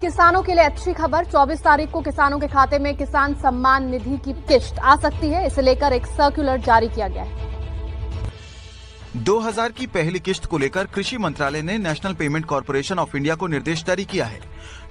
किसानों के लिए अच्छी खबर, 24 तारीख को किसानों के खाते में किसान सम्मान निधि की किश्त आ सकती है। इसे लेकर एक सर्कुलर जारी किया गया है। 2000 की पहली किश्त को लेकर कृषि मंत्रालय ने national payment corporation of India को निर्देश जारी किया है।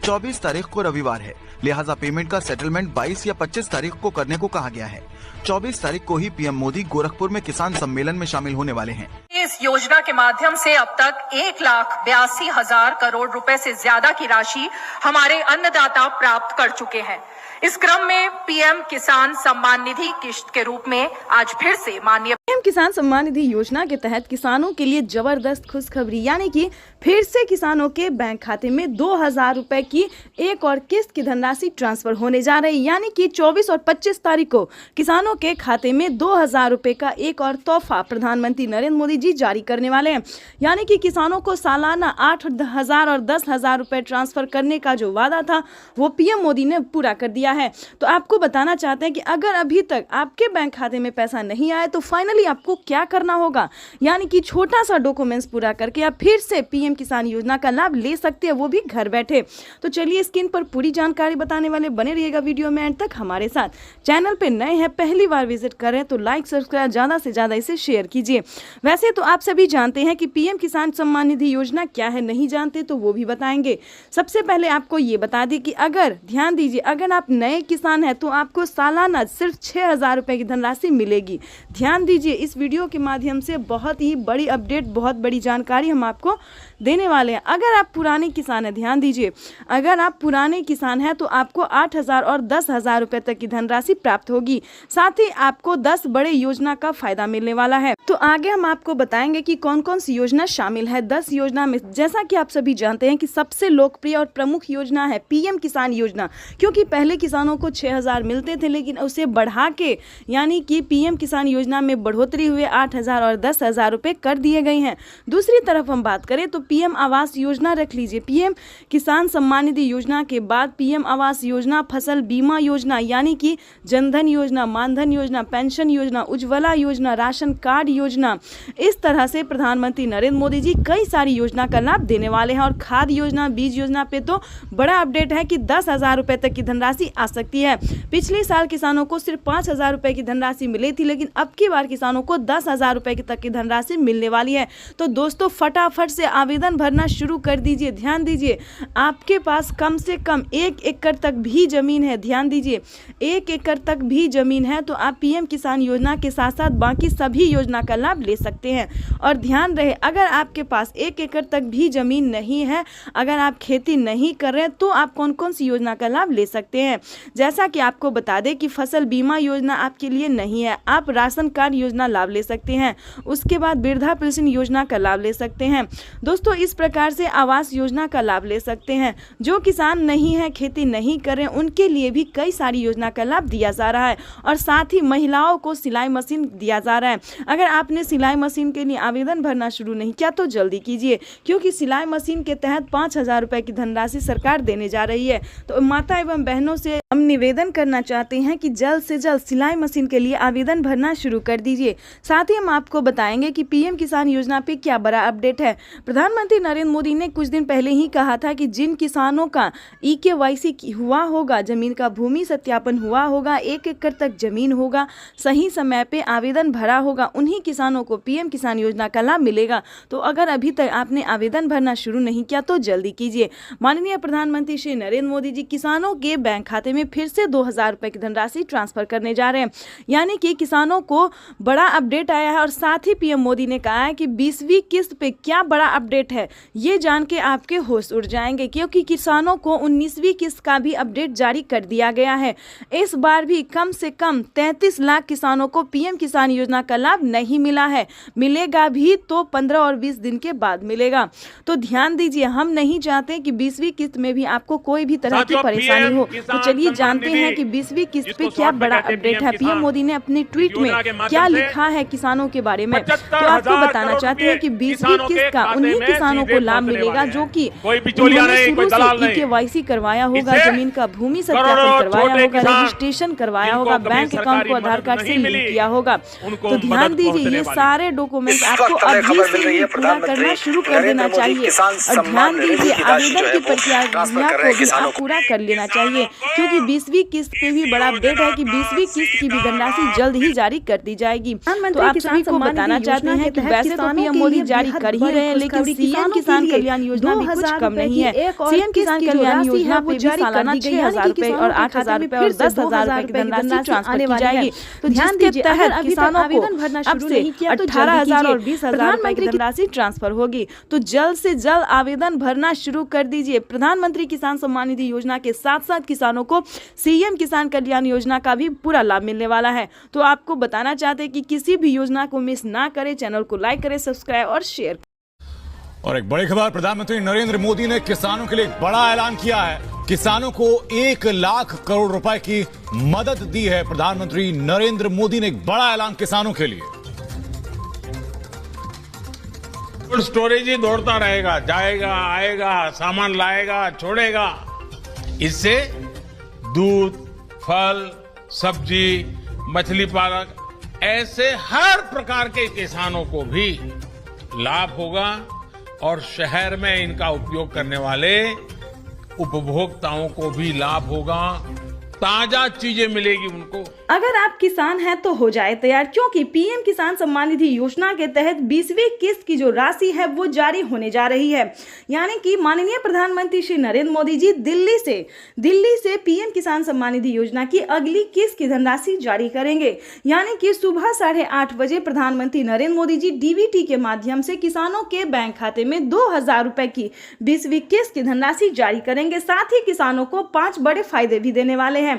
24 तारीख को रविवार है, लिहाजा पेमेंट का सेटलमेंट 22 या 25 तारीख को करने को कहा गया है। 24 तारीख को ही पीएम मोदी गोरखपुर में किसान सम्मेलन में शामिल होने वाले हैं। इस योजना के माध्यम से अब तक 1,82,000 करोड़ रुपए से ज्यादा की राशि हमारे अन्नदाता प्राप्त कर चुके हैं। इस क्रम में पीएम किसान सम्मान निधि किश्त के रूप में आज फिर से माननीय पीएम किसान सम्मान निधि योजना के तहत किसानों के लिए जबरदस्त खुशखबरी, यानी कि फिर से किसानों के बैंक खाते में 2,000 रुपए की एक और किस्त की धनराशि ट्रांसफर होने जा रही है। यानी कि 24 और 25 तारीख को किसानों के खाते में 2,000 रुपए का एक और तोहफा प्रधानमंत्री नरेंद्र मोदी जी जारी करने वाले हैं। यानी कि किसानों को सालाना 8,000 और 10,000 रुपए ट्रांसफर करने का जो वादा था वो पीएम मोदी ने पूरा कर दिया है। तो आपको बताना चाहते हैं कि अगर अभी तक आपके बैंक खाते में पैसा नहीं आया तो फाइनली आपको क्या करना होगा, यानी कि छोटा सा डॉक्यूमेंट्स पूरा करके आप फिर से पीएम किसान योजना का लाभ ले सकते हैं, वो भी घर बैठे। तो चलिए स्क्रीन पर पूरी जानकारी बताने वाले बने रहिएगा वीडियो में एंड तक हमारे साथ। चैनल पे नए हैं, पहली बार विजिट कर रहे हैं तो लाइक सब्सक्राइब ज्यादा से ज्यादा इसे शेयर कीजिए। वैसे तो आप सभी जानते हैं कि पीएम किसान सम्मान निधि योजना क्या है, नहीं जानते तो वो भी बताएंगे। सबसे पहले आपको ये बता दें कि अगर ध्यान दीजिए, अगर आप नए किसान है तो आपको सालाना सिर्फ 6,000 रुपए की धनराशि मिलेगी। ध्यान दीजिए, इस वीडियो के माध्यम से बहुत ही बड़ी अपडेट, बहुत बड़ी जानकारी हम आपको देने वाले हैं। अगर आप पुराने किसान हैं, ध्यान दीजिए, अगर आप पुराने किसान हैं तो आपको 8,000 और 10,000 रुपए तक की धनराशि प्राप्त होगी। साथ ही आपको 10 बड़े योजना का फायदा मिलने वाला है। तो आगे हम आपको बताएंगे कि कौन कौन सी योजना शामिल है 10 योजना में। जैसा कि आप सभी जानते हैं कि सबसे लोकप्रिय और प्रमुख योजना है पीएम किसान योजना, क्योंकि पहले किसानों को 6,000 मिलते थे, लेकिन उसे बढ़ा के यानी कि पीएम किसान योजना में बढ़ोतरी हुए 8,000 और 10,000 रुपए कर दिए गए हैं। दूसरी तरफ हम बात करें तो पीएम आवास योजना रख लीजिए। पीएम किसान सम्मान निधि योजना के बाद पीएम आवास योजना, फसल बीमा योजना यानी कि जनधन योजना, मानधन योजना, पेंशन योजना, उज्ज्वला योजना, राशन कार्ड योजना, इस तरह से प्रधानमंत्री नरेंद्र मोदी जी कई सारी योजना का लाभ देने वाले हैं। और खाद योजना, बीज योजना पे तो बड़ा अपडेट है कि 10,000 रुपए तक की धनराशि आ सकती है। पिछले साल किसानों को सिर्फ 5,000 रुपए की धनराशि मिली थी, लेकिन अब की बार किसानों को 10,000 रुपए तक की धनराशि मिलने वाली है। तो दोस्तों फटाफट से आवेदन भरना शुरू कर दीजिए। ध्यान दीजिए, आपके पास कम से कम 1 एकड़ तक भी जमीन है, ध्यान दीजिए 1 एकड़ तक भी जमीन है तो आप पीएम किसान योजना के साथ साथ बाकी सभी योजना का लाभ ले सकते हैं। और ध्यान रहे, अगर आपके पास 1 एकड़ तक भी जमीन नहीं है, अगर आप खेती नहीं कर रहे हैं तो आप कौन कौन सी योजना का लाभ ले सकते हैं। जैसा कि आपको बता दें कि फसल बीमा योजना आपके लिए नहीं है, आप राशन कार्ड योजना लाभ ले सकते हैं। उसके बाद वृद्धा पेंशन योजना का लाभ ले सकते हैं। दोस्तों इस प्रकार से आवास योजना का लाभ ले सकते हैं। जो किसान नहीं है, खेती नहीं कर रहे, उनके लिए भी कई सारी योजना का लाभ दिया जा रहा है। और साथ ही महिलाओं को सिलाई मशीन दिया जा रहा है। अगर आपने सिलाई मशीन के लिए आवेदन भरना शुरू नहीं किया तो जल्दी कीजिए, क्योंकि सिलाई मशीन के तहत 5,000 रुपए की धनराशि सरकार देने जा रही है। तो माता एवं बहनों से हम निवेदन करना चाहते हैं कि जल्द से जल्द सिलाई मशीन के लिए आवेदन भरना शुरू कर दीजिए। साथ ही हम आपको बताएंगे कि पीएम किसान योजना पे क्या बड़ा अपडेट है। प्रधानमंत्री नरेंद्र मोदी ने कुछ दिन पहले ही कहा था कि जिन किसानों का EKYC हुआ होगा, जमीन का भूमि सत्यापन हुआ होगा, 1 एकड़ तक जमीन होगा, सही समय पे आवेदन भरा होगा, उन्हीं किसानों को पीएम किसान योजना का लाभ मिलेगा। तो अगर अभी तक आपने आवेदन भरना शुरू नहीं किया तो जल्दी कीजिए। माननीय प्रधानमंत्री श्री नरेंद्र मोदी जी किसानों के बैंक खाते में फिर से 2,000 रुपए की धनराशि ट्रांसफर करने जा रहे हैं, यानी कि किसानों को बड़ा अपडेट आया है। और साथ ही पीएम मोदी ने कहा है कि 20वीं किस्त पे क्या बड़ा अपडेट है, ये जान के आपके होश उड़ जाएंगे, क्योंकि किसानों को 19वीं किस्त का भी अपडेट जारी कर दिया गया है। इस बार भी कम से कम 33 लाख किसानों को पीएम किसान योजना का लाभ नहीं मिला है। मिलेगा भी तो 15 और 20 दिन के बाद मिलेगा। तो ध्यान दीजिए, हम नहीं चाहते कि 20वीं किस्त में भी आपको कोई भी तरह की परेशानी हो। तो चलिए जानते हैं कि 20वीं किस्त पे क्या बड़ा अपडेट है। पीएम मोदी ने अपने ट्वीट में क्या लिखा है किसानों के बारे में। तो आपको बताना चाहते हैं कि 20वीं किस्त का उन्हीं किसानों को लाभ मिलेगा जो कि शुरू से KYC करवाया होगा, जमीन का भूमि सत्यापन करवाया होगा, रजिस्ट्रेशन करवाया होगा, बैंक अकाउंट को आधार कार्ड से लिंक किया होगा। तो ध्यान दीजिए, ये सारे डॉक्यूमेंट आपको अभी से ही पूरा करना शुरू कर देना चाहिए। और ध्यान दीजिए, आवेदन की प्रक्रिया को भी आप पूरा कर लेना चाहिए, क्योंकि 20वीं किस्त पे भी बड़ा अपडेट है कि 20वीं किस्त की भी धनराशि जल्द ही जारी कर दी जाएगी। तो आप सभी को बताना चाहते हैं कि वैसे तो पीएम मोदी जारी कर ही रहे हैं, लेकिन सीएम किसान कल्याण योजना भी कुछ कम नहीं है। सीएम किसान कल्याण योजना पे भी सालाना 6,000 रुपए और 8,000 रुपए और 10,000 रुपए की धनराशि ट्रांसफर की जाएगी। तो जिसके तहत किसानों को अब से 18,000 और 20,000 रुपए की धनराशि ट्रांसफर होगी। तो जल्द से जल्द आवेदन भरना शुरू कर दीजिए। प्रधानमंत्री किसान सम्मान निधि योजना के साथ साथ किसानों को सीएम किसान कल्याण योजना का भी पूरा लाभ मिलने वाला है। तो आपको बताना चाहते हैं कि किसी भी योजना को मिस ना करें, चैनल को लाइक करें, सब्सक्राइब और शेयर। और एक बड़ी खबर, प्रधानमंत्री नरेंद्र मोदी ने किसानों के लिए एक बड़ा ऐलान किया है। किसानों को 1 लाख करोड़ रुपए की मदद दी है। प्रधानमंत्री नरेंद्र मोदी ने एक बड़ा ऐलान किसानों के लिए। कोल्ड स्टोरेज ही दौड़ता रहेगा, जाएगा आएगा, सामान लाएगा छोड़ेगा। इससे दूध, फल, सब्जी, मछली पालक, ऐसे हर प्रकार के किसानों को भी लाभ होगा और शहर में इनका उपयोग करने वाले उपभोक्ताओं को भी लाभ होगा। ताजा चीजें मिलेगी उनको। अगर आप किसान हैं तो हो जाए तैयार, क्योंकि पीएम किसान सम्मान निधि योजना के तहत 20वीं किस्त की जो राशि है वो जारी होने जा रही है। यानी कि माननीय प्रधानमंत्री श्री नरेंद्र मोदी जी दिल्ली से पीएम किसान सम्मान निधि योजना की अगली किस्त की धनराशि जारी करेंगे। यानी कि सुबह 8:30 बजे प्रधानमंत्री नरेंद्र मोदी जी डीबीटी के माध्यम से किसानों के बैंक खाते में 2,000 रुपए की 20वीं किस्त की धनराशि जारी करेंगे। साथ ही किसानों को 5 बड़े फायदे भी देने वाले हैं।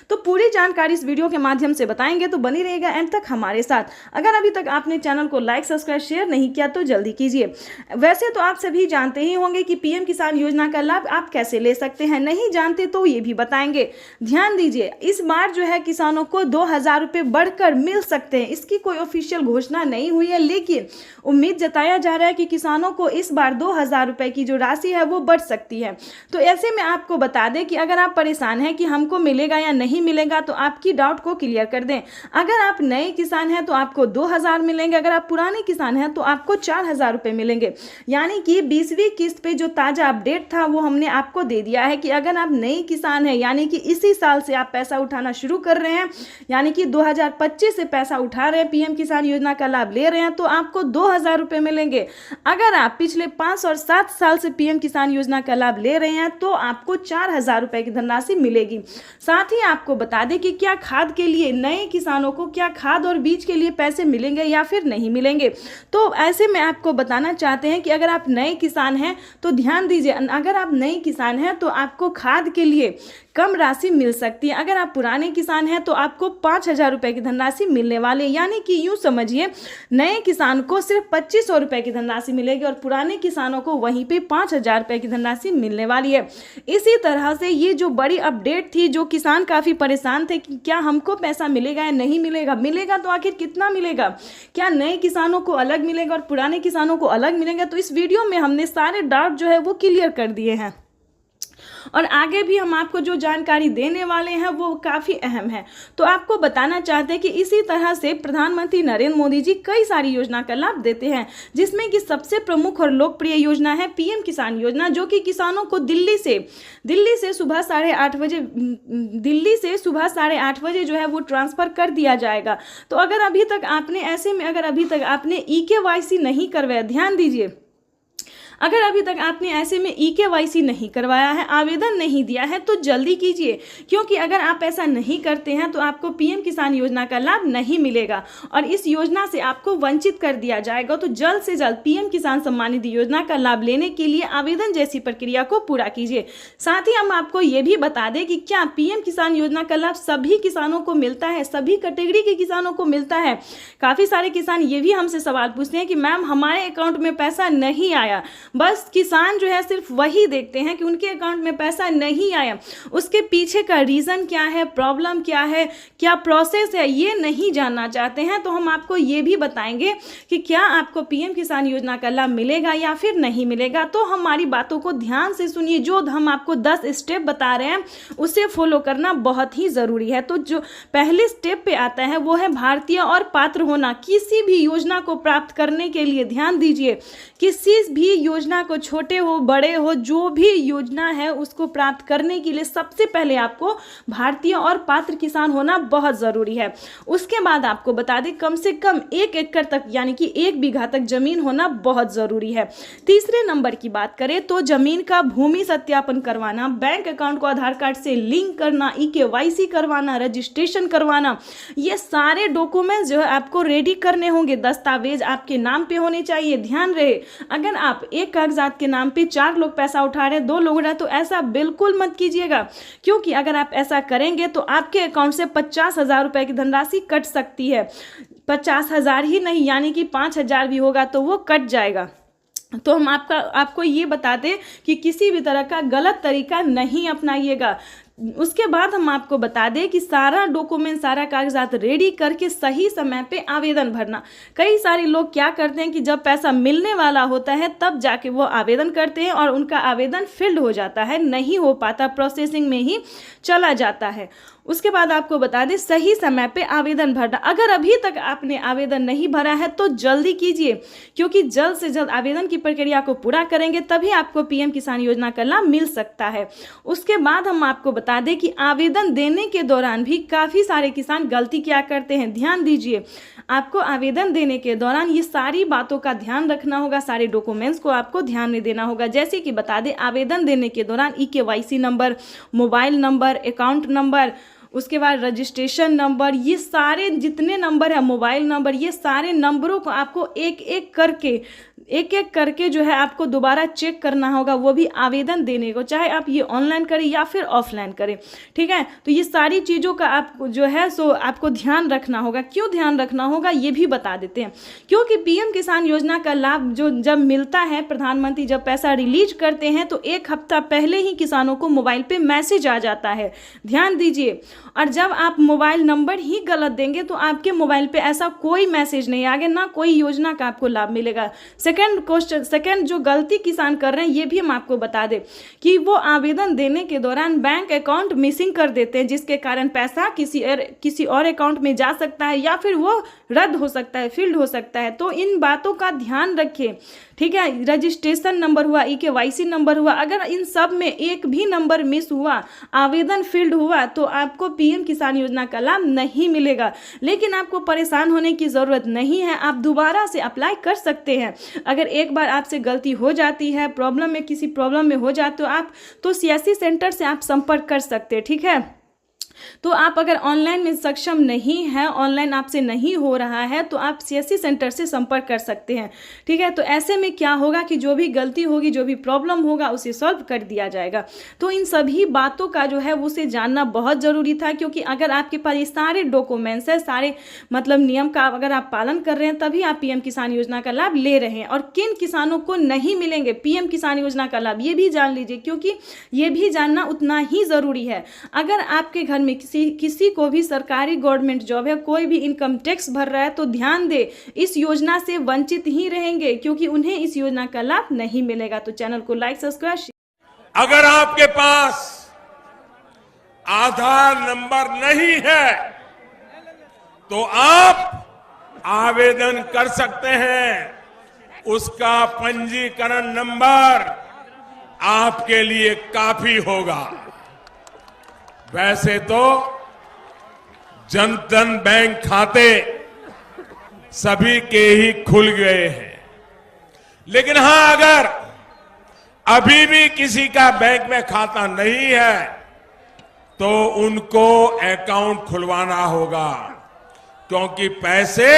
तो पूरी जानकारी इस वीडियो के माध्यम से बताएंगे, तो बनी रहेगा एंड तक हमारे साथ। अगर अभी तक आपने चैनल को लाइक, सब्सक्राइब, शेयर नहीं किया तो जल्दी कीजिए। वैसे तो आप सभी जानते ही होंगे कि पीएम किसान योजना का लाभ आप कैसे ले सकते हैं, नहीं जानते तो ये भी बताएंगे। ध्यान दीजिए, इस बार जो है किसानों को 2,000 रुपए बढ़कर मिल सकते हैं। इसकी कोई ऑफिशियल घोषणा नहीं हुई है, लेकिन उम्मीद जताया जा रहा है कि किसानों को इस बार 2,000 रुपए की जो राशि है वो बढ़ सकती है। तो ऐसे में आपको बता दें कि अगर आप परेशान हैं कि हमको मिलेगा या नहीं मिलेगा, तो आपकी डाउट को क्लियर कर दें। अगर आप नए किसान हैं तो आपको 2,000 मिलेंगे, अगर आप पुराने किसान हैं तो आपको 4,000 रुपए मिलेंगे। यानी कि 20वीं किस्त पे जो ताजा अपडेट था वो हमने आपको दे दिया है कि अगर आप नए किसान हैं, यानी कि इसी साल से आप पैसा उठाना शुरू कर रहे हैं, यानी कि 2025 से पैसा उठा रहे हैं, पीएम किसान योजना का लाभ ले रहे हैं, तो आपको 2,000 रुपए मिलेंगे। अगर आप पिछले 5 और 7 साल से पीएम किसान योजना का लाभ ले रहे हैं तो आपको 4,000 रुपए की धनराशि मिलेगी। साथ ही आपको बता दें कि क्या खाद के लिए नए किसानों को क्या खाद और बीज के लिए पैसे मिलेंगे या फिर नहीं मिलेंगे। तो ऐसे में आपको बताना चाहते हैं कि अगर आप नए किसान हैं तो ध्यान दीजिए, अगर आप नए किसान हैं तो आपको खाद के लिए कम राशि मिल सकती है। अगर आप पुराने किसान हैं तो आपको 5,000 रुपए की धनराशि मिलने वाली है। यानी कि यूं समझिए, नए किसान को सिर्फ 2,500 रुपए की धनराशि मिलेगी और पुराने किसानों को वहीं पे 5,000 रुपए की धनराशि मिलने वाली है। इसी तरह से ये जो बड़ी अपडेट थी, जो किसान काफी परेशान थे कि क्या हमको पैसा मिलेगा या नहीं मिलेगा, मिलेगा तो आखिर कितना मिलेगा, क्या नए किसानों को अलग मिलेगा और पुराने किसानों को अलग मिलेगा। तो इस वीडियो में हमने सारे डाउट जो है वो क्लियर कर दिए हैं और आगे भी हम आपको जो जानकारी देने वाले हैं वो काफ़ी अहम है। तो आपको बताना चाहते हैं कि इसी तरह से प्रधानमंत्री नरेंद्र मोदी जी कई सारी योजना का लाभ देते हैं, जिसमें कि सबसे प्रमुख और लोकप्रिय योजना है पीएम किसान योजना, जो कि किसानों को दिल्ली से सुबह 8:30 बजे जो है वो ट्रांसफ़र कर दिया जाएगा। तो अगर अभी तक आपने EKYC नहीं करवाया, ध्यान दीजिए, अगर अभी तक आपने ऐसे में EKYC नहीं करवाया है, आवेदन नहीं दिया है, तो जल्दी कीजिए, क्योंकि अगर आप ऐसा नहीं करते हैं तो आपको पीएम किसान योजना का लाभ नहीं मिलेगा और इस योजना से आपको वंचित कर दिया जाएगा। तो जल्द से जल्द पीएम किसान सम्मान निधि योजना का लाभ लेने के लिए आवेदन जैसी प्रक्रिया को पूरा कीजिए। साथ ही हम आपको ये भी बता दें कि क्या पीएम किसान योजना का लाभ सभी किसानों को मिलता है, सभी कैटेगरी के किसानों को मिलता है। काफ़ी सारे किसान ये भी हमसे सवाल पूछते हैं कि मैम हमारे अकाउंट में पैसा नहीं आया, बस किसान जो है सिर्फ वही देखते हैं कि उनके अकाउंट में पैसा नहीं आया, उसके पीछे का रीज़न क्या है, प्रॉब्लम क्या है, क्या प्रोसेस है, ये नहीं जानना चाहते हैं। तो हम आपको ये भी बताएंगे कि क्या आपको पीएम किसान योजना का लाभ मिलेगा या फिर नहीं मिलेगा। तो हमारी बातों को ध्यान से सुनिए, जो हम आपको 10 स्टेप बता रहे हैं उसे फॉलो करना बहुत ही ज़रूरी है। तो जो पहले स्टेप पे आता है वो है भारतीय और पात्र होना। किसी भी योजना को प्राप्त करने के लिए ध्यान दीजिए, किसी भी योजना को, छोटे हो बड़े हो, जो भी योजना है उसको प्राप्त करने के लिए सबसे पहले आपको भारतीय और पात्र किसान होना बहुत ज़रूरी है। उसके बाद आपको बता दें कम से कम 1 एकड़ तक यानी कि 1 बीघा तक जमीन होना बहुत ज़रूरी है। तीसरे नंबर की बात करें तो जमीन का भूमि सत्यापन करवाना, बैंक अकाउंट को आधार कार्ड से लिंक करना, EKYC करवाना, रजिस्ट्रेशन करवाना, ये सारे डॉक्यूमेंट्स जो है आपको रेडी करने होंगे। दस्तावेज आपके नाम पे होने चाहिए। ध्यान रहे, अगर आप एक कागजात के नाम पे 4 लोग पैसा उठा रहे हैं, 2 लोग रहे, तो ऐसा बिल्कुल मत कीजिएगा, क्योंकि अगर आप ऐसा करेंगे तो आपके अकाउंट से 50,000 रुपए की धनराशि कट सकती है। 50,000 ही नहीं यानी कि 5,000 भी होगा तो वो कट जाएगा। तो हम आपको ये बता दें कि किसी भी तरह का गलत तरीका नहीं अपनाइएगा। उसके बाद हम आपको बता दें कि सारा डॉक्यूमेंट, सारा कागजात रेडी करके सही समय पे आवेदन भरना। कई सारे लोग क्या करते हैं कि जब पैसा मिलने वाला होता है तब जाके वो आवेदन करते हैं और उनका आवेदन फिल्ड हो जाता है, नहीं हो पाता, प्रोसेसिंग में ही चला जाता है। उसके बाद आपको बता दें सही समय पे आवेदन भरना। अगर अभी तक आपने आवेदन नहीं भरा है तो जल्दी कीजिए, क्योंकि जल्द से जल्द आवेदन की प्रक्रिया को पूरा करेंगे तभी आपको पीएम किसान योजना का लाभ मिल सकता है। उसके बाद हम आपको बता दें कि आवेदन देने के दौरान भी काफ़ी सारे किसान गलती क्या करते हैं। ध्यान दीजिए, आपको आवेदन देने के दौरान ये सारी बातों का ध्यान रखना होगा, सारे डॉक्यूमेंट्स को आपको ध्यान में देना होगा। जैसे कि बता दें, आवेदन देने के दौरान EKYC number, mobile number, account number, उसके बाद रजिस्ट्रेशन नंबर, ये सारे जितने नंबर है, मोबाइल नंबर, ये सारे नंबरों को आपको एक एक करके जो है आपको दोबारा चेक करना होगा, वो भी आवेदन देने को, चाहे आप ये ऑनलाइन करें या फिर ऑफलाइन करें। ठीक है, तो ये सारी चीज़ों का आपको जो है सो आपको ध्यान रखना होगा। क्यों ध्यान रखना होगा ये भी बता देते हैं, क्योंकि पीएम किसान योजना का लाभ जो जब मिलता है, प्रधानमंत्री जब पैसा रिलीज करते हैं तो 1 हफ्ता पहले ही किसानों को मोबाइल पे मैसेज आ जाता है। ध्यान दीजिए, और जब आप मोबाइल नंबर ही गलत देंगे तो आपके मोबाइल पे ऐसा कोई मैसेज नहीं आएगा, ना कोई योजना का आपको लाभ मिलेगा। सेकंड जो गलती किसान कर रहे हैं ये भी हम आपको बता दें कि वो आवेदन देने के दौरान बैंक अकाउंट मिसिंग कर देते हैं, जिसके कारण पैसा किसी और अकाउंट में जा सकता है या फिर वो रद्द हो सकता है, फील्ड हो सकता है। तो इन बातों का ध्यान रखें। ठीक है, रजिस्ट्रेशन नंबर हुआ, EKYC नंबर हुआ, अगर इन सब में एक भी नंबर मिस हुआ, आवेदन फील्ड हुआ, तो आपको पीएम किसान योजना का लाभ नहीं मिलेगा। लेकिन आपको परेशान होने की ज़रूरत नहीं है, आप दोबारा से अप्लाई कर सकते हैं। अगर एक बार आपसे गलती हो जाती है, किसी प्रॉब्लम में हो जाते हो आप, तो CSC सेंटर से आप संपर्क कर सकते हैं। ठीक है, तो आप अगर ऑनलाइन में सक्षम नहीं है, ऑनलाइन आपसे नहीं हो रहा है, तो आप CSC सेंटर से संपर्क कर सकते हैं। ठीक है, तो ऐसे में क्या होगा कि जो भी गलती होगी, जो भी प्रॉब्लम होगा, उसे सॉल्व कर दिया जाएगा। तो इन सभी बातों का जो है उसे जानना बहुत ज़रूरी था, क्योंकि अगर आपके पास ये सारे डॉक्यूमेंट्स है, सारे मतलब नियम का अगर आप पालन कर रहे हैं, तभी आप पीएम किसान योजना का लाभ ले रहे हैं। और किन किसानों को नहीं मिलेंगे पीएम किसान योजना का लाभ, ये भी जान लीजिए, क्योंकि ये भी जानना उतना ही ज़रूरी है। अगर आपके घर में किसी को भी सरकारी गवर्नमेंट जॉब है, कोई भी इनकम टैक्स भर रहा है, तो ध्यान दे, इस योजना से वंचित ही रहेंगे, क्योंकि उन्हें इस योजना का लाभ नहीं मिलेगा। तो चैनल को लाइक, सब्सक्राइब। अगर आपके पास आधार नंबर नहीं है तो आप आवेदन कर सकते हैं। उसका पंजीकरण नंबर आपके लिए काफी होगा। वैसे तो जन धन बैंक खाते सभी के ही खुल गए हैं, लेकिन हां, अगर अभी भी किसी का बैंक में खाता नहीं है तो उनको अकाउंट खुलवाना होगा, क्योंकि पैसे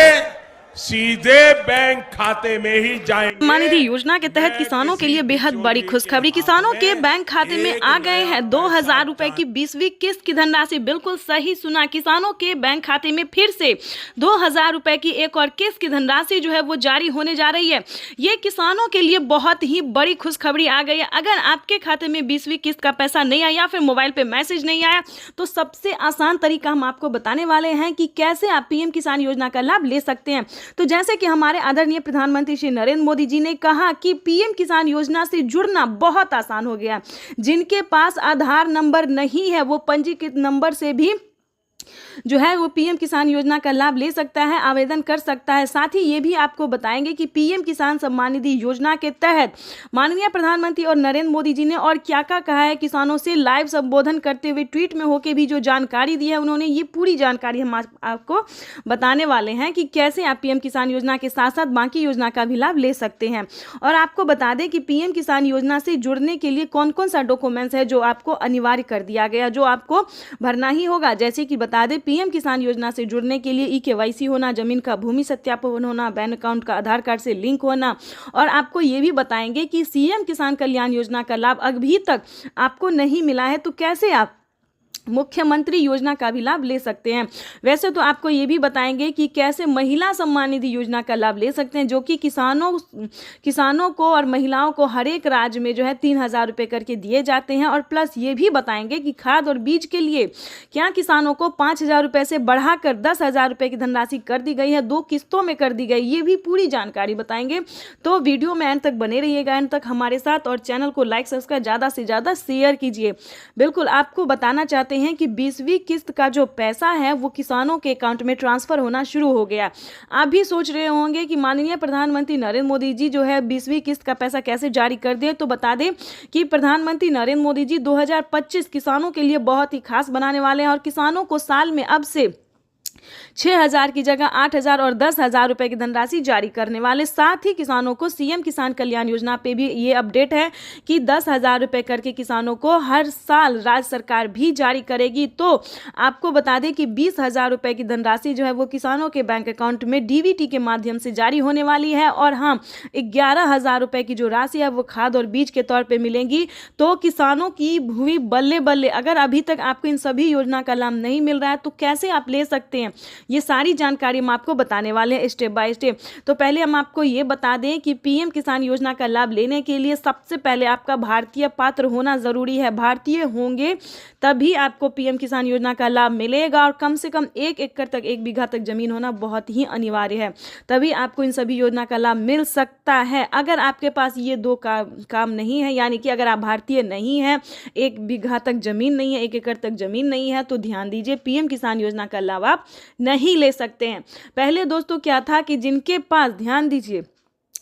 सीधे बैंक खाते में ही जाएंगे। सम्मान निधि योजना के तहत किसानों के लिए बेहद बड़ी खुशखबरी। किसानों के बैंक खाते में आ गए हैं 2000 रुपए की 20वीं किस्त की धनराशि। बिल्कुल सही सुना, किसानों के बैंक खाते में फिर से 2000 रुपए की एक और किस्त की धनराशि जो है वो जारी होने जा रही है। ये किसानों के लिए बहुत ही बड़ी खुशखबरी आ गई है। अगर आपके खाते में 20वीं किस्त का पैसा नहीं आया या फिर मोबाइल पे मैसेज नहीं आया तो सबसे आसान तरीका हम आपको बताने वाले हैं कि कैसे आप पीएम किसान योजना का लाभ ले सकते हैं। तो जैसे कि हमारे आदरणीय प्रधानमंत्री श्री नरेंद्र मोदी जी ने कहा कि पीएम किसान योजना से जुड़ना बहुत आसान हो गया। जिनके पास आधार नंबर नहीं है वो पंजीकृत नंबर से भी जो है वो पीएम किसान योजना का लाभ ले सकता है, आवेदन कर सकता है। साथ ही ये भी आपको बताएंगे कि पीएम किसान सम्मान निधि योजना के तहत माननीय प्रधानमंत्री और नरेंद्र मोदी जी ने और क्या क्या कहा है। किसानों से लाइव संबोधन करते हुए ट्वीट में होकर भी जो जानकारी दी है उन्होंने, ये पूरी जानकारी हम आपको बताने वाले हैं कि कैसे आप पीएम किसान योजना के साथ साथ बाकी योजना का भी लाभ ले सकते हैं। और आपको बता दें कि पीएम किसान योजना से जुड़ने के लिए कौन कौन सा डॉक्यूमेंट्स है जो आपको अनिवार्य कर दिया गया, जो आपको भरना ही होगा। जैसे कि बता दें, पीएम किसान योजना से जुड़ने के लिए ई-केवाईसी होना, जमीन का भूमि सत्यापन होना, बैंक अकाउंट का आधार कार्ड से लिंक होना। और आपको ये भी बताएंगे कि सीएम किसान कल्याण योजना का लाभ अभी तक आपको नहीं मिला है तो कैसे आप मुख्यमंत्री योजना का भी लाभ ले सकते हैं। वैसे तो आपको ये भी बताएंगे कि कैसे महिला सम्मान निधि योजना का लाभ ले सकते हैं, जो कि किसानों को और महिलाओं को हर एक राज्य में जो है 3000 रुपये करके दिए जाते हैं। और प्लस ये भी बताएंगे कि खाद और बीज के लिए क्या किसानों को 5000 रुपये से बढ़ाकर 10,000 रुपये की धनराशि कर दी गई है, 2 किस्तों में कर दी गई। ये भी पूरी जानकारी बताएंगे। तो वीडियो में एंड तक बने रहिएगा, एंड तक हमारे साथ, और चैनल को लाइक सब्सक्राइब ज़्यादा से ज़्यादा शेयर कीजिए। बिल्कुल आपको बताना चाहते हैं कि 20वीं किस्त का जो पैसा है वो किसानों के अकाउंट में ट्रांसफर होना शुरू हो गया। आप भी सोच रहे होंगे कि माननीय प्रधानमंत्री नरेंद्र मोदी जी जो है 20वीं किस्त का पैसा कैसे जारी कर दिए। तो बता दें कि प्रधानमंत्री नरेंद्र मोदी जी 2025 किसानों के लिए बहुत ही खास बनाने वाले हैं और किसानों को साल में अब से 6000 की जगह 8000 और 10,000 रुपए की धनराशि जारी करने वाले। साथ ही किसानों को सीएम किसान कल्याण योजना पे भी ये अपडेट है कि 10,000 रुपए करके किसानों को हर साल राज्य सरकार भी जारी करेगी। तो आपको बता दें कि 20,000 रुपए की धनराशि जो है वो किसानों के बैंक अकाउंट में डीबीटी के माध्यम से जारी होने वाली है। और हाँ, 11,000 रुपए की जो राशि है वो खाद और बीज के तौर पर मिलेंगी। तो किसानों की भूमि बल्ले बल्ले। अगर अभी तक आपको इन सभी योजना का लाभ नहीं मिल रहा है तो कैसे आप ले सकते हैं, ये सारी जानकारी हम आपको बताने वाले हैं स्टेप बाय स्टेप। तो पहले हम आपको ये बता दें कि पीएम किसान योजना का लाभ लेने के लिए सबसे पहले आपका भारतीय पात्र होना जरूरी है। भारतीय होंगे तभी आपको पीएम किसान योजना का लाभ मिलेगा। और कम से कम 1 एकड़ तक 1 बीघा तक जमीन होना बहुत ही अनिवार्य है, तभी आपको इन सभी योजना का लाभ मिल सकता है। अगर आपके पास ये 2 काम नहीं है, यानी कि अगर आप भारतीय नहीं है, 1 बीघा तक जमीन नहीं है, 1 एकड़ तक जमीन नहीं है, तो ध्यान दीजिए, पीएम किसान योजना का लाभ आप नहीं ले सकते हैं। पहले दोस्तों क्या था कि जिनके पास, ध्यान दीजिए,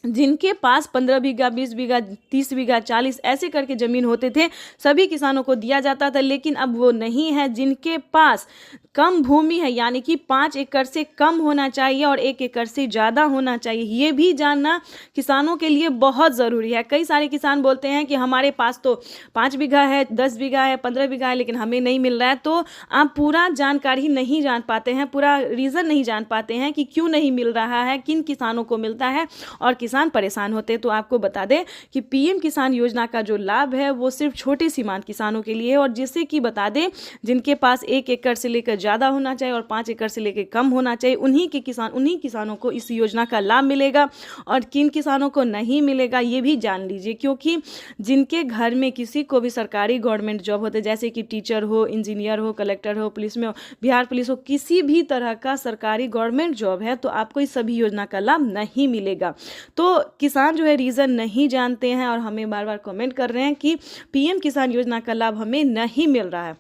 जिनके पास 15 बीघा, 20 बीघा, 30 बीघा, 40 ऐसे करके ज़मीन होते थे, सभी किसानों को दिया जाता था। लेकिन अब वो नहीं है। जिनके पास कम भूमि है, यानी कि 5 एकड़ से कम होना चाहिए और 1 एकड़ से ज़्यादा होना चाहिए, ये भी जानना किसानों के लिए बहुत ज़रूरी है। कई सारे किसान बोलते हैं कि हमारे पास तो 5 बीघा है, 10 बीघा है, 15 बीघा है, लेकिन हमें नहीं मिल रहा है। तो आप पूरा जानकारी नहीं जान पाते हैं, पूरा रीज़न नहीं जान पाते हैं कि क्यों नहीं मिल रहा है, किन किसानों को मिलता है, और किसान परेशान होते हैं। तो आपको बता दें कि पीएम किसान योजना का जो लाभ है वो सिर्फ छोटे सीमांत किसानों के लिए है। और जिससे कि बता दें, जिनके पास 1 एकड़ से लेकर ज़्यादा होना चाहिए और 5 एकड़ से लेकर कम होना चाहिए, उन्हीं किसानों को इस योजना का लाभ मिलेगा। और किन किसानों को नहीं मिलेगा ये भी जान लीजिए, क्योंकि जिनके घर में किसी को भी सरकारी गवर्नमेंट जॉब होते, जैसे कि टीचर हो, इंजीनियर हो, कलेक्टर हो, पुलिस में हो, बिहार पुलिस हो, किसी भी तरह का सरकारी गवर्नमेंट जॉब है, तो आपको इस सभी योजना का लाभ नहीं मिलेगा। तो किसान जो है रीज़न नहीं जानते हैं और हमें बार बार कमेंट कर रहे हैं कि पीएम किसान योजना का लाभ हमें नहीं मिल रहा है।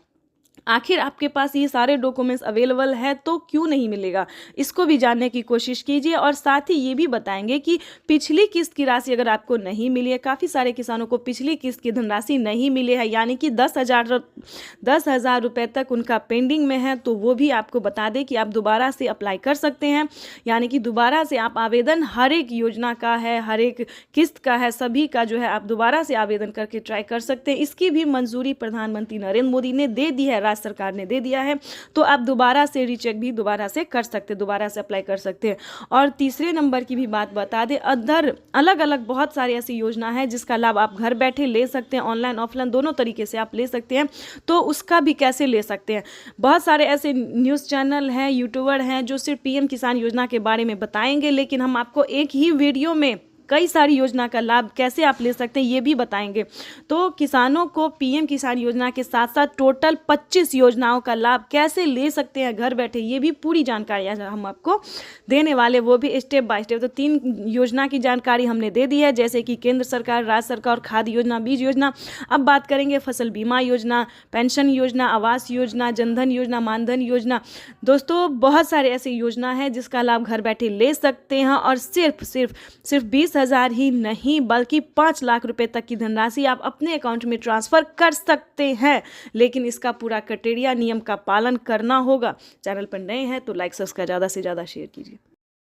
आखिर आपके पास ये सारे डॉक्यूमेंट्स अवेलेबल है तो क्यों नहीं मिलेगा, इसको भी जानने की कोशिश कीजिए। और साथ ही ये भी बताएंगे कि पिछली किस्त की राशि अगर आपको नहीं मिली है, काफ़ी सारे किसानों को पिछली किस्त की धनराशि नहीं मिली है, यानी कि 10,000 रुपये तक उनका पेंडिंग में है, तो वो भी आपको बता दें कि आप दोबारा से अप्लाई कर सकते हैं। यानी कि दोबारा से आप आवेदन, हर एक योजना का है, हर एक किस्त का है, सभी का जो है आप दोबारा से आवेदन करके ट्राई कर सकते हैं। इसकी भी मंजूरी प्रधानमंत्री नरेंद्र मोदी ने दे दी है राज्य सरकार ने दे दिया है, तो आप दोबारा से रीचेक भी दोबारा से कर सकते हैं, दोबारा से अप्लाई कर सकते हैं। और तीसरे नंबर की भी बात बता दें, अदर अलग अलग बहुत सारी ऐसी योजना है जिसका लाभ आप घर बैठे ले सकते हैं, ऑनलाइन ऑफलाइन दोनों तरीके से आप ले सकते हैं। तो उसका भी कैसे ले सकते हैं, बहुत सारे ऐसे न्यूज़ चैनल हैं, यूट्यूबर हैं जो सिर्फ पीएम किसान योजना के बारे में बताएंगे, लेकिन हम आपको एक ही वीडियो में कई सारी योजना का लाभ कैसे आप ले सकते हैं ये भी बताएंगे। तो किसानों को पीएम किसान योजना के साथ साथ टोटल 25 योजनाओं का लाभ कैसे ले सकते हैं घर बैठे, ये भी पूरी जानकारी हम आपको देने वाले, वो भी स्टेप बाय स्टेप। तो 3 योजना की जानकारी हमने दे दी है, जैसे कि केंद्र सरकार, राज्य सरकार और खाद्य योजना, बीज योजना। अब बात करेंगे फसल बीमा योजना, पेंशन योजना, आवास योजना, जनधन योजना, मानधन योजना। दोस्तों बहुत सारे ऐसे योजना है जिसका लाभ घर बैठे ले सकते हैं, और सिर्फ 20,000 ही नहीं बल्कि 5 लाख रुपए तक की धनराशि आप अपने अकाउंट में ट्रांसफर कर सकते हैं। लेकिन इसका पूरा क्राइटेरिया, नियम का पालन करना होगा। चैनल पर नए हैं तो लाइक सब्सक्राइब ज़्यादा से ज़्यादा शेयर कीजिए।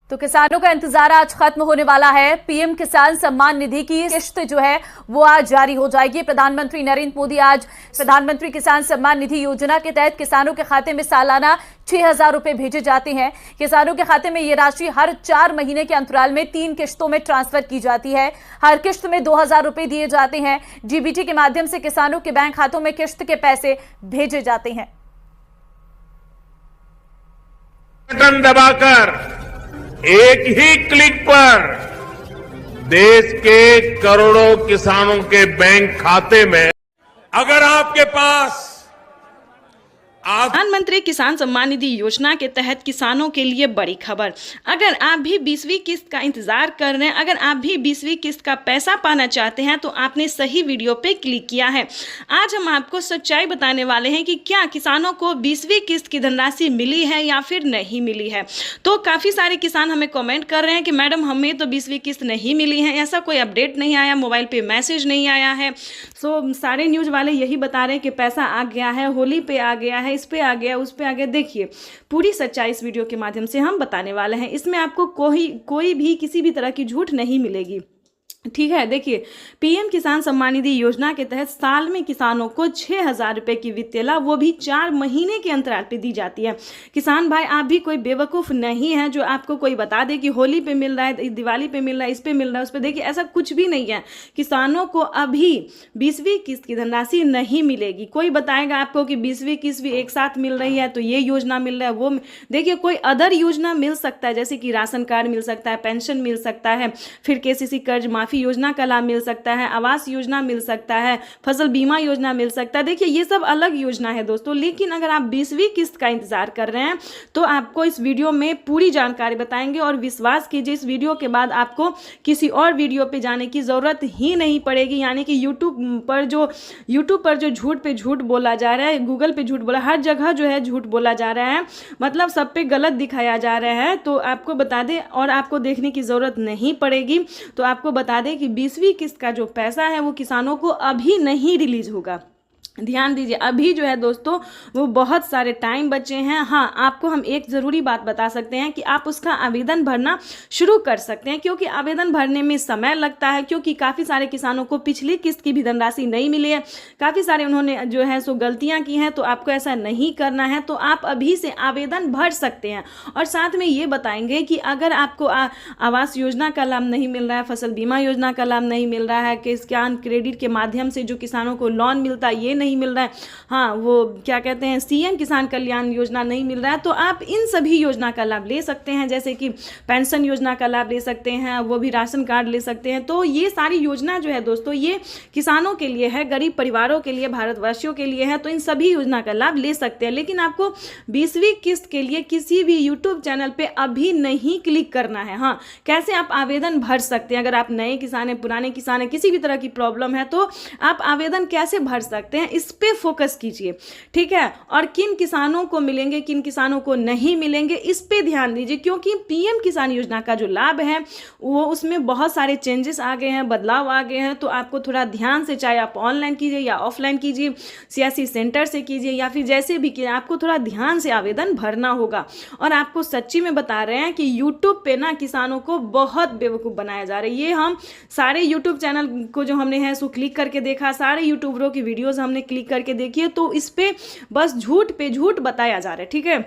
तो किसानों का इंतजार आज खत्म होने वाला है। पीएम किसान सम्मान निधि की किश्त जो है वो आज जारी हो जाएगी। प्रधानमंत्री नरेंद्र मोदी आज प्रधानमंत्री किसान सम्मान निधि योजना के तहत किसानों के खाते में सालाना 6,000 रुपए भेजे जाते हैं। किसानों के खाते में ये राशि हर 4 महीने के अंतराल में 3 किश्तों में ट्रांसफर की जाती है। हर किश्त में 2,000 रुपए दिए जाते हैं। डीबीटी के माध्यम से किसानों के बैंक खातों में किश्त के पैसे भेजे जाते हैं। बटन दबाकर एक ही क्लिक पर देश के करोड़ों किसानों के बैंक खाते में, अगर आपके पास प्रधानमंत्री किसान सम्मान निधि योजना के तहत किसानों के लिए बड़ी खबर। अगर आप भी 20वीं किस्त का इंतजार कर रहे हैं, अगर आप भी 20वीं किस्त का पैसा पाना चाहते हैं, तो आपने सही वीडियो पे क्लिक किया है। आज हम आपको सच्चाई बताने वाले हैं कि क्या किसानों को 20वीं किस्त की धनराशि मिली है या फिर नहीं मिली है। तो काफ़ी सारे किसान हमें कमेंट कर रहे हैं कि मैडम हमें तो 20वीं किस्त नहीं मिली है, ऐसा कोई अपडेट नहीं आया, मोबाइल पे मैसेज नहीं आया है। सो सारे न्यूज़ वाले यही बता रहे हैं कि पैसा आ गया है, होली पे आ गया है, इस पे आ गया, उस पे आ गया। देखिए पूरी सच्चाई इस वीडियो के माध्यम से हम बताने वाले हैं। इसमें आपको कोई भी किसी भी तरह की झूठ नहीं मिलेगी, ठीक है। देखिए पीएम किसान सम्मान निधि योजना के तहत साल में किसानों को 6,000 रुपए की वित्तीय लाभ, वो भी 4 महीने के अंतराल पे दी जाती है। किसान भाई आप भी कोई बेवकूफ़ नहीं है जो आपको कोई बता दे कि होली पे मिल रहा है, दिवाली पे मिल रहा है, इस पे मिल रहा है, उस पे। देखिए ऐसा कुछ भी नहीं है। किसानों को अभी 20वीं किस्त की धनराशि नहीं मिलेगी। कोई बताएगा आपको कि 20वीं किस्त भी एक साथ मिल रही है तो ये योजना मिल रहा है, वो देखिए कोई अदर योजना मिल सकता है, जैसे कि राशन कार्ड मिल सकता है, पेंशन मिल सकता है, फिर केसीसी कर्ज माफी योजना का लाभ मिल सकता है, आवास योजना मिल सकता है, फसल बीमा योजना मिल सकता है। देखिए ये सब अलग योजना है दोस्तों। लेकिन अगर आप 20वीं किस्त का इंतजार कर रहे हैं तो आपको इस वीडियो में पूरी जानकारी बताएंगे, और विश्वास कीजिए इस वीडियो के बाद आपको किसी और वीडियो पे जाने की ज़रूरत ही नहीं पड़ेगी। यानी कि यूट्यूब पर जो झूठ पे झूठ बोला जा रहा है, गूगल पे झूठ बोला, हर जगह जो है झूठ बोला जा रहा है, मतलब सब पे गलत दिखाया जा रहा है। तो आपको बता दें, और आपको देखने की ज़रूरत नहीं पड़ेगी, तो आपको बता दें कि 20वीं किस्त का जो पैसा है वो किसानों को अभी नहीं रिलीज होगा। ध्यान दीजिए, अभी जो है दोस्तों वो बहुत सारे टाइम बचे हैं। हाँ आपको हम एक ज़रूरी बात बता सकते हैं कि आप उसका आवेदन भरना शुरू कर सकते हैं, क्योंकि आवेदन भरने में समय लगता है, क्योंकि काफ़ी सारे किसानों को पिछली किस्त की भी धनराशि नहीं मिली है। काफ़ी सारे उन्होंने जो है सो गलतियां की हैं, तो आपको ऐसा नहीं करना है। तो आप अभी से आवेदन भर सकते हैं। और साथ में ये बताएंगे कि अगर आपको आवास योजना का लाभ नहीं मिल रहा है, फसल बीमा योजना का लाभ नहीं मिल रहा है, किसान क्रेडिट के माध्यम से जो किसानों को लोन मिलता है ये नहीं मिल रहा है, हाँ वो क्या कहते हैं सीएम किसान कल्याण योजना नहीं मिल रहा है, तो आप इन सभी योजना का लाभ ले सकते हैं। जैसे कि पेंशन योजना का लाभ ले सकते हैं, वो भी राशन कार्ड ले सकते हैं। तो ये सारी योजना जो है दोस्तों ये किसानों के लिए है, गरीब परिवारों के लिए, भारतवासियों के लिए है। तो इन सभी योजना का लाभ ले सकते हैं। लेकिन आपको 20वीं किस्त के लिए किसी भी यूट्यूब चैनल पे अभी नहीं क्लिक करना है। हाँ कैसे आप आवेदन भर सकते हैं, अगर आप नए किसान हैं, पुराने किसान हैं, किसी भी तरह की प्रॉब्लम है तो आप आवेदन कैसे भर सकते हैं, इस पे फोकस कीजिए, ठीक है। और किन किसानों को मिलेंगे, किन किसानों को नहीं मिलेंगे, इस पे ध्यान दीजिए, क्योंकि पीएम किसान योजना का जो लाभ है वो उसमें बहुत सारे चेंजेस आ गए हैं, बदलाव आ गए हैं। तो आपको थोड़ा ध्यान से, चाहे आप ऑनलाइन कीजिए या ऑफलाइन कीजिए, सियासी सेंटर से कीजिए या फिर जैसे भी कीजिए, आपको थोड़ा ध्यान से आवेदन भरना होगा। और आपको सच्ची में बता रहे हैं कि यूट्यूब पे ना किसानों को बहुत बेवकूफ़ बनाया जा रहा है। ये हम सारे यूट्यूब चैनल को जो हमने है सो क्लिक करके देखा, सारे यूट्यूबरों की वीडियोज़ हमने में क्लिक करके देखिए तो इस पे बस झूठ पे झूठ बताया जा रहा है, ठीक है,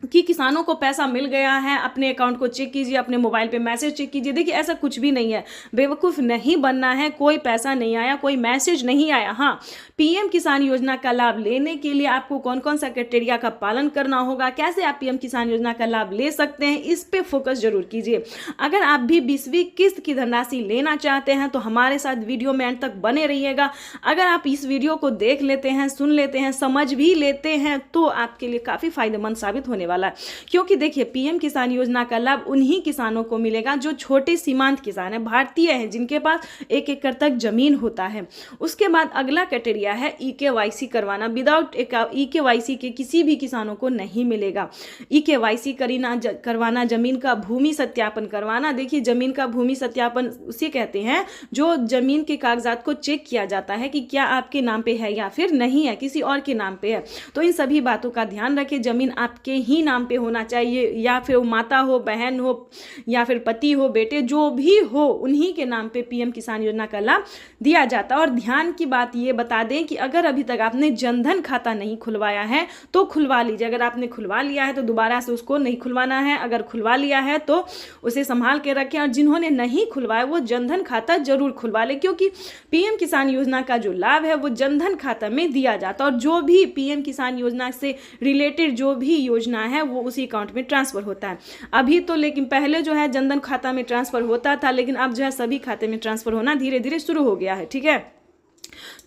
कि किसानों को पैसा मिल गया है, अपने अकाउंट को चेक कीजिए, अपने मोबाइल पे मैसेज चेक कीजिए। देखिए ऐसा कुछ भी नहीं है, बेवकूफ़ नहीं बनना है, कोई पैसा नहीं आया, कोई मैसेज नहीं आया। हाँ, पीएम किसान योजना का लाभ लेने के लिए आपको कौन कौन सा क्राइटेरिया का पालन करना होगा, कैसे आप पीएम किसान योजना का लाभ ले सकते हैं, इस पे फोकस जरूर कीजिए। अगर आप भी 20वीं किस्त की धनराशि लेना चाहते हैं तो हमारे साथ वीडियो में अंत तक बने रहिएगा। अगर आप इस वीडियो को देख लेते हैं, सुन लेते हैं, समझ भी लेते हैं तो आपके लिए काफ़ी फायदेमंद साबित होने वाला है, क्योंकि देखिए पीएम किसान योजना का लाभ उन्हीं किसानों को मिलेगा जो छोटे सीमांत किसान हैं, भारतीय हैं, जिनके पास 1 एकड़ तक जमीन होता है। उसके बाद अगला क्राइटेरिया है ईकेवाईसी करवाना। विदाउट ईकेवाईसी के किसी भी किसानों को नहीं मिलेगा। ईकेवाईसी करवाना, जमीन का भूमि सत्यापन करवाना। देखिए जमीन का भूमि सत्यापन उसे कहते हैं जो जमीन के कागजात को चेक किया जाता है कि क्या आपके नाम पे है या फिर नहीं है, किसी और के नाम पे है। तो इन सभी बातों का ध्यान रखें। जमीन आपके ही नाम पे होना चाहिए, या फिर माता हो, बहन हो, या फिर पति हो, बेटे, जो भी हो, उन्हीं के नाम पे पीएम किसान योजना का लाभ दिया जाता है। और ध्यान की बात ये बता दें कि अगर अभी तक आपने जनधन खाता नहीं खुलवाया है तो खुलवा लीजिए। अगर आपने खुलवा लिया है तो दोबारा से उसको नहीं खुलवाना है। अगर खुलवा लिया है तो उसे संभाल के रखें, और जिन्होंने नहीं खुलवाया वो जनधन खाता जरूर खुलवा ले, क्योंकि पीएम किसान योजना का जो लाभ है वो जनधन खाता में दिया जाता है। और जो भी पीएम किसान योजना से रिलेटेड जो भी योजना है वो उसी अकाउंट में ट्रांसफर होता है अभी तो। लेकिन पहले जो है जनधन खाता में ट्रांसफर होता था, लेकिन अब जो है सभी खाते में ट्रांसफर होना धीरे धीरे शुरू हो गया है, ठीक है।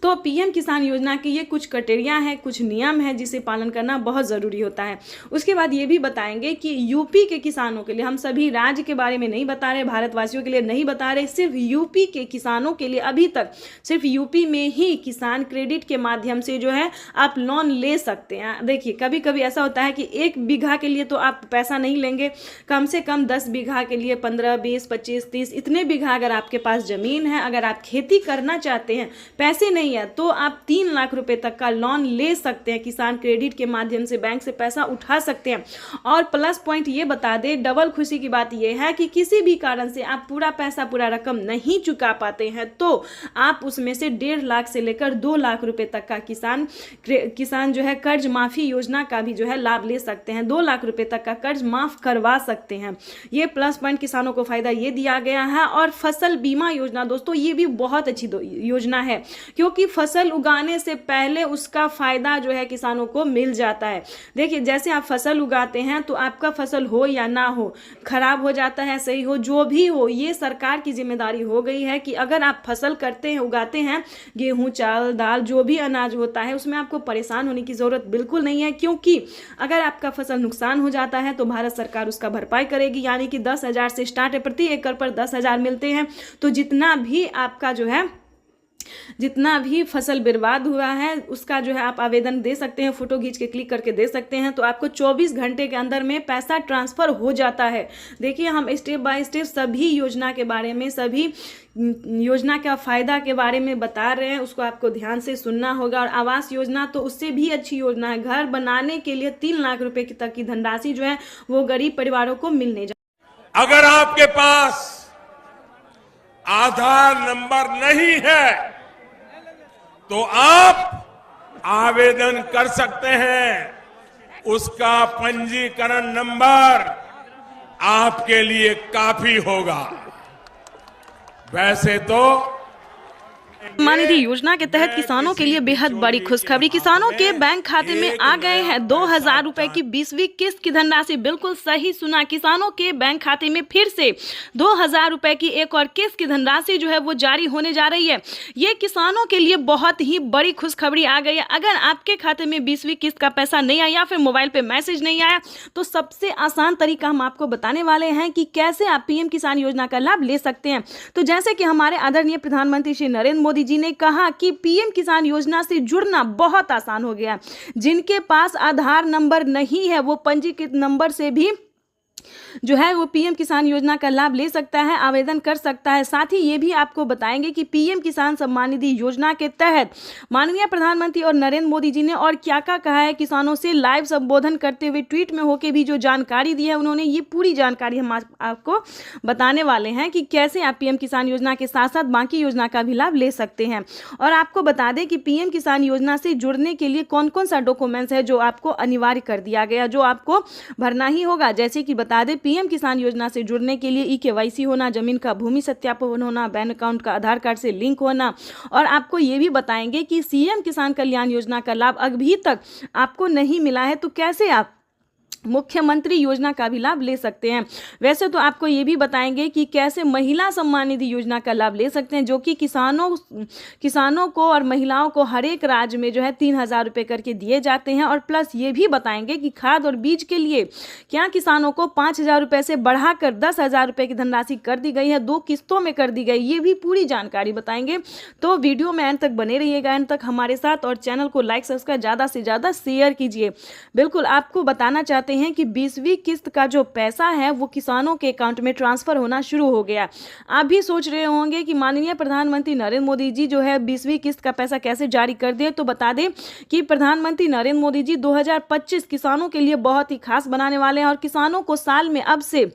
तो पीएम किसान योजना के ये कुछ क्राइटेरिया है, कुछ नियम है जिसे पालन करना बहुत ज़रूरी होता है। उसके बाद ये भी बताएंगे कि यूपी के किसानों के लिए, हम सभी राज्य के बारे में नहीं बता रहे, भारतवासियों के लिए नहीं बता रहे, सिर्फ यूपी के किसानों के लिए अभी तक सिर्फ यूपी में ही किसान क्रेडिट के माध्यम से जो है आप लोन ले सकते हैं। देखिए कभी कभी ऐसा होता है कि 1 बीघा के लिए तो आप पैसा नहीं लेंगे, कम से कम 10 बीघा के लिए 15, 20, 25, 30 इतने बीघा अगर आपके पास ज़मीन है, अगर आप खेती करना चाहते हैं, पैसे नहीं है, तो आप 3 लाख रुपए तक का लोन ले सकते हैं। किसान क्रेडिट के माध्यम से बैंक से पैसा उठा सकते हैं। और प्लस पॉइंट ये बता दें, डबल खुशी की बात यह है कि किसी भी कारण से आप पूरा पैसा, पूरा रकम नहीं चुका पाते हैं तो आप उसमें से 1.5 लाख से लेकर 2 लाख रुपए तक का किसान जो है कर्ज माफी योजना का भी जो है लाभ ले सकते हैं। 2 लाख रुपए तक का कर्ज माफ करवा सकते हैं। ये प्लस पॉइंट किसानों को फायदा ये दिया गया है। और फसल बीमा योजना दोस्तों, ये भी बहुत अच्छी योजना है, क्योंकि फसल उगाने से पहले उसका फायदा जो है किसानों को मिल जाता है। देखिए जैसे आप फसल उगाते हैं तो आपका फसल हो या ना हो, खराब हो जाता है, सही हो, जो भी हो, ये सरकार की जिम्मेदारी हो गई है कि अगर आप फसल करते हैं, उगाते हैं, गेहूं, चावल, दाल, जो भी अनाज होता है, उसमें आपको परेशान होने की जरूरत बिल्कुल नहीं है, क्योंकि अगर आपका फसल नुकसान हो जाता है तो भारत सरकार उसका भरपाई करेगी। यानी कि 10,000 से स्टार्ट है, प्रति एकड़ पर 10,000 मिलते हैं। तो जितना भी आपका जो है, जितना भी फसल बर्बाद हुआ है उसका जो है आप आवेदन दे सकते हैं, फोटो खींच के क्लिक करके दे सकते हैं, तो आपको 24 घंटे के अंदर में पैसा ट्रांसफर हो जाता है। देखिए हम स्टेप बाय स्टेप सभी योजना के बारे में, सभी योजना का फायदा के बारे में बता रहे हैं, उसको आपको ध्यान से सुनना होगा। और आवास योजना तो उससे भी अच्छी योजना है। घर बनाने के लिए 3 लाख रुपए तक की धनराशि जो है वो गरीब परिवारों को मिलने जा। अगर आपके पास आधार नंबर नहीं है तो आप आवेदन कर सकते हैं। उसका पंजीकरण नंबर आपके लिए काफी होगा। वैसे तो सम्मान निधि योजना के तहत किसानों के लिए बेहद बड़ी खुशखबरी। किसानों के बैंक खाते में आ गए हैं 2,000 रुपए की 20वीं किस्त की धनराशि। बिल्कुल सही सुना, किसानों के बैंक खाते में फिर से 2,000 रुपए की एक और किस्त की धनराशि जो है वो जारी होने जा रही है। ये किसानों के लिए बहुत ही बड़ी खुशखबरी आ गई है। अगर आपके खाते में 20वीं किस्त का पैसा नहीं आया या फिर मोबाइल पे मैसेज नहीं आया तो सबसे आसान तरीका हम आपको बताने वाले हैं कि कैसे आप पीएम किसान योजना का लाभ ले सकते हैं। तो जैसे कि हमारे आदरणीय प्रधानमंत्री श्री नरेंद्र मोदी जी ने कहा कि पीएम किसान योजना से जुड़ना बहुत आसान हो गया। जिनके पास आधार नंबर नहीं है वो पंजीकृत नंबर से भी जो है वो पीएम किसान योजना का लाभ ले सकता है, आवेदन कर सकता है। साथ ही ये भी आपको बताएंगे कि पीएम किसान सम्मान निधि योजना के तहत माननीय प्रधानमंत्री और नरेंद्र मोदी जी ने और क्या क्या कहा है किसानों से लाइव संबोधन करते हुए ट्वीट में होके भी जो जानकारी दी है उन्होंने, ये पूरी जानकारी हम आपको बताने वाले हैं कि कैसे आप पीएम किसान योजना के साथ साथ बाकी योजना का भी लाभ ले सकते हैं। और आपको बता दें कि पीएम किसान योजना से जुड़ने के लिए कौन कौन सा डॉक्यूमेंट्स है जो आपको अनिवार्य कर दिया गया, जो आपको भरना ही होगा। जैसे कि बता दें, पीएम किसान योजना से जुड़ने के लिए ई-केवाईसी होना, जमीन का भूमि सत्यापन होना, बैंक अकाउंट का आधार कार्ड से लिंक होना। और आपको ये भी बताएंगे कि सीएम किसान कल्याण योजना का लाभ अभी तक आपको नहीं मिला है तो कैसे आप मुख्यमंत्री योजना का भी लाभ ले सकते हैं। वैसे तो आपको ये भी बताएंगे कि कैसे महिला सम्मान निधि योजना का लाभ ले सकते हैं, जो कि किसानों को और महिलाओं को हर एक राज्य में जो है 3,000 रुपये करके दिए जाते हैं। और प्लस ये भी बताएंगे कि खाद और बीज के लिए क्या किसानों को 5,000 रुपये से बढ़ाकर 10,000 रुपये की धनराशि कर दी गई है, 2 किस्तों में कर दी गई, ये भी पूरी जानकारी बताएंगे। तो वीडियो में एंड तक बने रहिएगा, एंड तक हमारे साथ, और चैनल को लाइक सब्सक्राइब ज़्यादा से ज़्यादा शेयर कीजिए। बिल्कुल आपको बताना चाहते हैं कि 20वीं किस्त का जो पैसा है वो किसानों के अकाउंट में ट्रांसफर होना शुरू हो गया। आप भी सोच रहे होंगे कि माननीय प्रधानमंत्री नरेंद्र मोदी जी जो है 20वीं किस्त का पैसा कैसे जारी कर दिए। तो बता दें कि प्रधानमंत्री नरेंद्र मोदी जी 2025 किसानों के लिए बहुत ही खास बनाने वाले हैं और किसानों को साल में अब से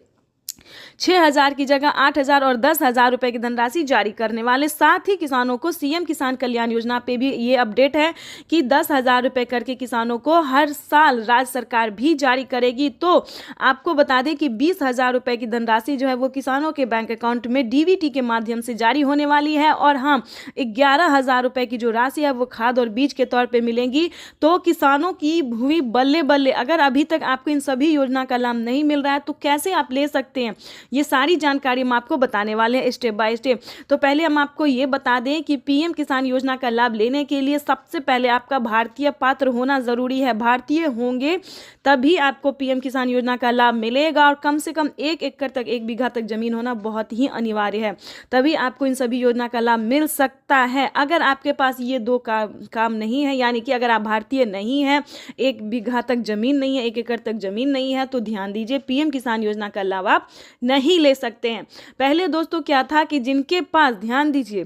6,000 की जगह 8,000 और 10,000 रुपए की धनराशि जारी करने वाले। साथ ही किसानों को सीएम किसान कल्याण योजना पे भी ये अपडेट है कि 10,000 रुपए करके किसानों को हर साल राज्य सरकार भी जारी करेगी। तो आपको बता दें कि 20,000 रुपए की धनराशि जो है वो किसानों के बैंक अकाउंट में डीबीटी के माध्यम से जारी होने वाली है। और हाँ, 11,000 रुपए की जो राशि है वो खाद और बीज के तौर पर मिलेंगी। तो किसानों की हुई बल्ले बल्ले। अगर अभी तक आपको इन सभी योजना का लाभ नहीं मिल रहा है तो कैसे आप ले सकते हैं, ये सारी जानकारी हम आपको बताने वाले हैं स्टेप बाय स्टेप। तो पहले हम आपको ये बता दें कि पीएम किसान योजना का लाभ लेने के लिए सबसे पहले आपका भारतीय पात्र होना जरूरी है। भारतीय होंगे तभी आपको पीएम किसान योजना का लाभ मिलेगा, और कम से कम 1 एकड़ तक 1 बीघा तक जमीन होना बहुत ही अनिवार्य है, तभी आपको इन सभी योजना का लाभ मिल सकता है। अगर आपके पास ये 2 काम नहीं है, यानी कि अगर आप भारतीय नहीं है, 1 बीघा तक जमीन नहीं है, 1 एकड़ तक जमीन नहीं है, तो ध्यान दीजिए पीएम किसान योजना का लाभ आप नहीं ले सकते हैं। पहले दोस्तों क्या था कि जिनके पास, ध्यान दीजिए,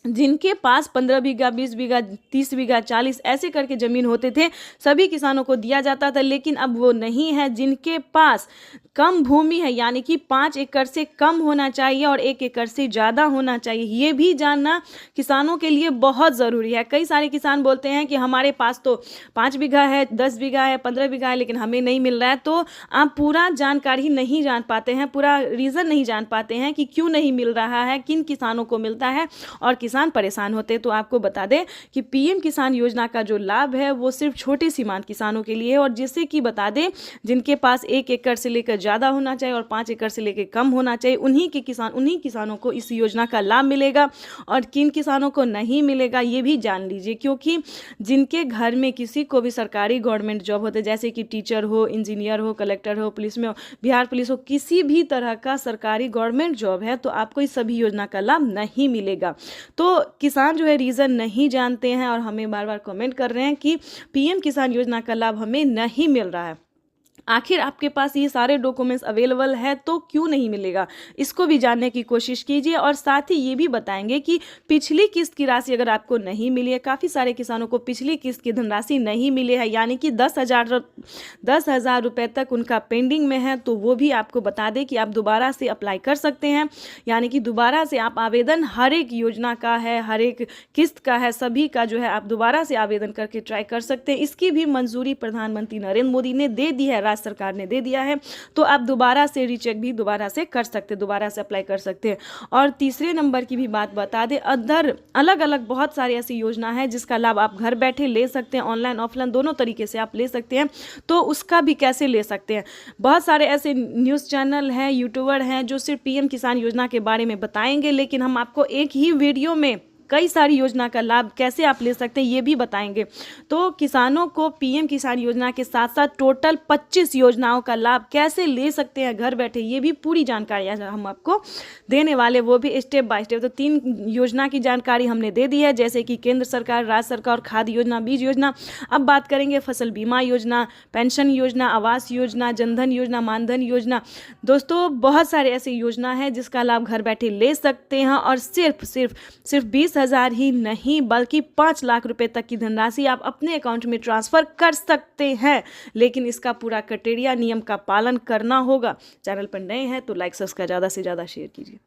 जिनके पास 15 बीघा, 20 बीघा, 30 बीघा, 40 ऐसे करके ज़मीन होते थे, सभी किसानों को दिया जाता था। लेकिन अब वो नहीं है। जिनके पास कम भूमि है, यानी कि 5 एकड़ से कम होना चाहिए और 1 एकड़ से ज़्यादा होना चाहिए, ये भी जानना किसानों के लिए बहुत ज़रूरी है। कई सारे किसान बोलते हैं कि हमारे पास तो 5 बीघा है, 10 बीघा है, 15 बीघा है, लेकिन हमें नहीं मिल रहा है। तो आप पूरा जानकारी नहीं जान पाते हैं, पूरा रीज़न नहीं जान पाते हैं कि क्यों नहीं मिल रहा है, किन किसानों को मिलता है, और किसान परेशान होते हैं। तो आपको बता दें कि पीएम किसान योजना का जो लाभ है वो सिर्फ छोटे सीमांत किसानों के लिए है, और जिससे कि बता दें जिनके पास 1 एकड़ से लेकर ज़्यादा होना चाहिए और 5 एकड़ से लेकर कम होना चाहिए, उन्हीं किसानों को इस योजना का लाभ मिलेगा। और किन किसानों को नहीं मिलेगा ये भी जान लीजिए, क्योंकि जिनके घर में किसी को भी सरकारी गवर्नमेंट जॉब होते, जैसे कि टीचर हो, इंजीनियर हो, कलेक्टर हो, पुलिस में हो, बिहार पुलिस हो, किसी भी तरह का सरकारी गवर्नमेंट जॉब है, तो आपको इस सभी योजना का लाभ नहीं मिलेगा। तो किसान जो है रीज़न नहीं जानते हैं और हमें बार बार कमेंट कर रहे हैं कि पीएम किसान योजना का लाभ हमें नहीं मिल रहा है। आखिर आपके पास ये सारे डॉक्यूमेंट्स अवेलेबल है तो क्यों नहीं मिलेगा, इसको भी जानने की कोशिश कीजिए। और साथ ही ये भी बताएंगे कि पिछली किस्त की राशि अगर आपको नहीं मिली है, काफ़ी सारे किसानों को पिछली किस्त की धनराशि नहीं मिली है, यानी कि 10,000 रुपये तक उनका पेंडिंग में है, तो वो भी आपको बता दें कि आप दोबारा से अप्लाई कर सकते हैं। यानी कि दोबारा से आप आवेदन, हर एक योजना का है, हर एक किस्त का है, सभी का जो है आप दोबारा से आवेदन करके ट्राई कर सकते हैं। इसकी भी मंजूरी प्रधानमंत्री नरेंद्र मोदी ने दे दी है, सरकार ने दे दिया है, तो आप दोबारा से रीचेक भी दोबारा से कर सकते हैं, दोबारा से अप्लाई कर सकते हैं। और तीसरे नंबर की भी बात बता दें, अदर अलग अलग बहुत सारी ऐसी योजना है जिसका लाभ आप घर बैठे ले सकते हैं, ऑनलाइन ऑफलाइन दोनों तरीके से आप ले सकते हैं। तो उसका भी कैसे ले सकते हैं, बहुत सारे ऐसे न्यूज़ चैनल हैं, यूट्यूबर हैं जो सिर्फ पीएम किसान योजना के बारे में बताएंगे, लेकिन हम आपको एक ही वीडियो में कई सारी योजना का लाभ कैसे आप ले सकते हैं ये भी बताएंगे। तो किसानों को पीएम किसान योजना के साथ साथ टोटल 25 योजनाओं का लाभ कैसे ले सकते हैं घर बैठे, ये भी पूरी जानकारी हम आपको देने वाले, वो भी स्टेप बाय स्टेप। तो 3 योजना की जानकारी हमने दे दी है, जैसे कि केंद्र सरकार, राज्य सरकार, खाद्य योजना, बीज योजना। अब बात करेंगे फसल बीमा योजना, पेंशन योजना, आवास योजना, जनधन योजना, मानधन योजना। दोस्तों बहुत सारे ऐसी योजना है जिसका लाभ घर बैठे ले सकते हैं और सिर्फ 20,000 ही नहीं बल्कि 5 लाख रुपए तक की धनराशि आप अपने अकाउंट में ट्रांसफर कर सकते हैं। लेकिन इसका पूरा क्राइटेरिया, नियम का पालन करना होगा। चैनल पर नए हैं तो लाइक सब्सक्राइब ज़्यादा से ज़्यादा शेयर कीजिए।